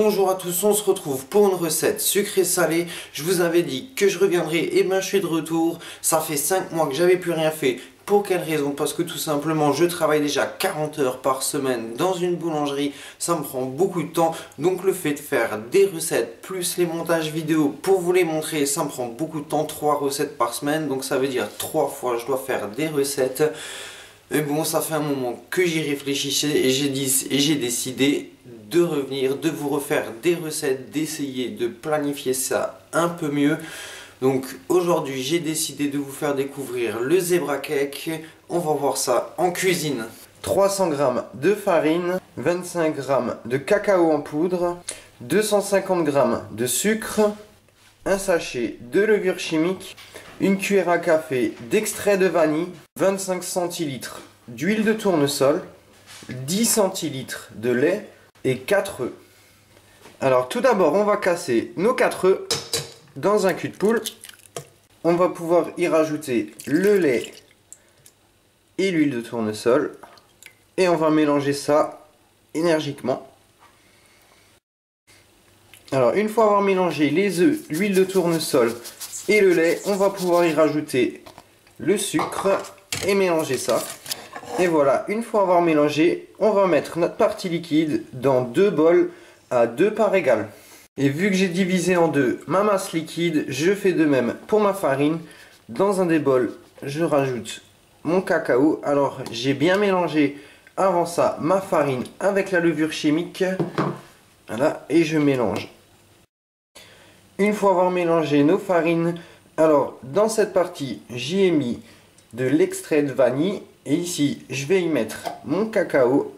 Bonjour à tous, on se retrouve pour une recette sucrée-salée. Je vous avais dit que je reviendrai, et ben je suis de retour. Ça fait 5 mois que j'avais plus rien fait. Pour quelle raison? Parce que tout simplement je travaille déjà 40 heures par semaine dans une boulangerie. Ça me prend beaucoup de temps. Donc le fait de faire des recettes plus les montages vidéo pour vous les montrer, ça me prend beaucoup de temps. 3 recettes par semaine, donc ça veut dire 3 fois je dois faire des recettes. Mais bon, ça fait un moment que j'y réfléchissais et j'ai décidé de revenir, de vous refaire des recettes, d'essayer de planifier ça un peu mieux. Donc aujourd'hui, j'ai décidé de vous faire découvrir le zebra cake. On va voir ça en cuisine. 300 g de farine, 25 g de cacao en poudre, 250 g de sucre, un sachet de levure chimique, une cuillère à café d'extrait de vanille, 25 centilitres d'huile de tournesol, 10 centilitres de lait et 4 œufs. Alors tout d'abord, on va casser nos 4 œufs dans un cul de poule. On va pouvoir y rajouter le lait et l'huile de tournesol. Et on va mélanger ça énergiquement. Alors une fois avoir mélangé les œufs, l'huile de tournesol et le lait, on va pouvoir y rajouter le sucre et mélanger ça. Et voilà, une fois avoir mélangé, on va mettre notre partie liquide dans 2 bols à 2 parts égales. Et vu que j'ai divisé en deux ma masse liquide, je fais de même pour ma farine. Dans un des bols, je rajoute mon cacao. Alors j'ai bien mélangé avant ça ma farine avec la levure chimique. Voilà, et je mélange. Une fois avoir mélangé nos farines, alors dans cette partie, j'y ai mis de l'extrait de vanille. Et ici, je vais y mettre mon cacao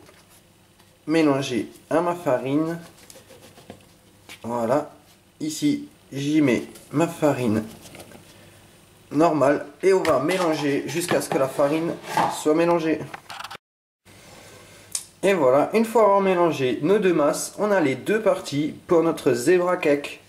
mélangé à ma farine. Voilà. Ici, j'y mets ma farine normale. Et on va mélanger jusqu'à ce que la farine soit mélangée. Et voilà, une fois avoir mélangé nos deux masses, on a les deux parties pour notre zebra cake.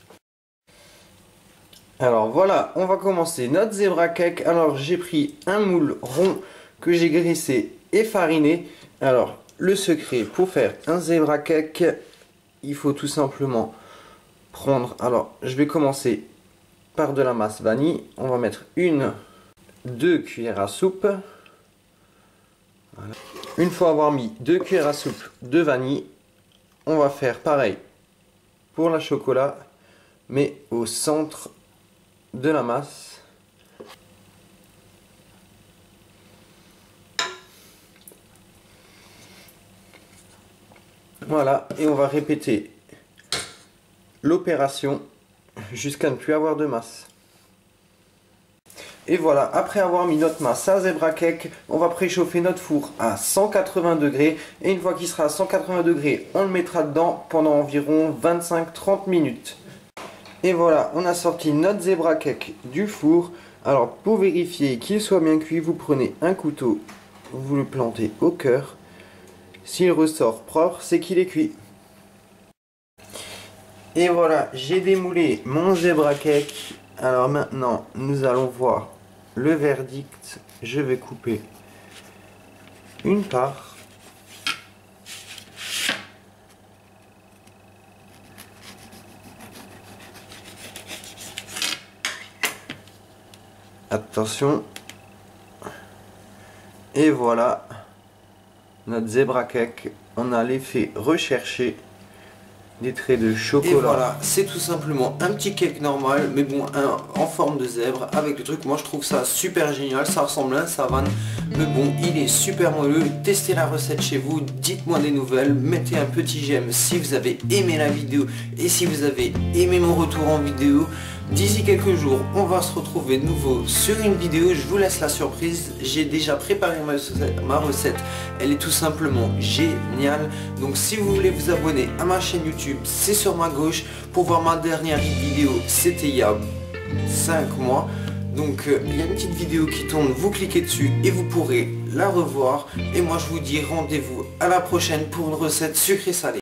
Alors voilà, on va commencer notre zebra cake. Alors j'ai pris un moule rond que j'ai graissé et fariné. Alors le secret pour faire un zebra cake, il faut tout simplement prendre, alors je vais commencer par de la masse vanille. On va mettre 2 cuillères à soupe. Voilà. Une fois avoir mis 2 cuillères à soupe de vanille, on va faire pareil pour la chocolat, mais au centre de la masse. Voilà, et on va répéter l'opération jusqu'à ne plus avoir de masse. Et voilà, après avoir mis notre masse à zebra cake, on va préchauffer notre four à 180 degrés. Et une fois qu'il sera à 180 degrés, on le mettra dedans pendant environ 25-30 minutes. Et voilà, on a sorti notre zebra cake du four. Alors pour vérifier qu'il soit bien cuit, vous prenez un couteau, vous le plantez au cœur. S'il ressort propre, c'est qu'il est cuit. Et voilà, j'ai démoulé mon zebra cake. Alors maintenant, nous allons voir le verdict. Je vais couper une part. Attention. Et voilà. Notre zebra cake, on a l'effet recherché des traits de chocolat. Et voilà, c'est tout simplement un petit cake normal, mais bon, en forme de zèbre avec le truc. Moi je trouve ça super génial, ça ressemble à un savane, mais bon, il est super moelleux. Testez la recette chez vous, dites-moi des nouvelles, mettez un petit j'aime si vous avez aimé la vidéo et si vous avez aimé mon retour en vidéo. D'ici quelques jours, on va se retrouver de nouveau sur une vidéo. Je vous laisse la surprise. J'ai déjà préparé ma recette. Elle est tout simplement géniale. Donc si vous voulez vous abonner à ma chaîne YouTube, c'est sur ma gauche. Pour voir ma dernière vidéo, c'était il y a 5 mois. Donc il y a une petite vidéo qui tourne, vous cliquez dessus et vous pourrez la revoir. Et moi je vous dis rendez-vous à la prochaine pour une recette sucrée salée.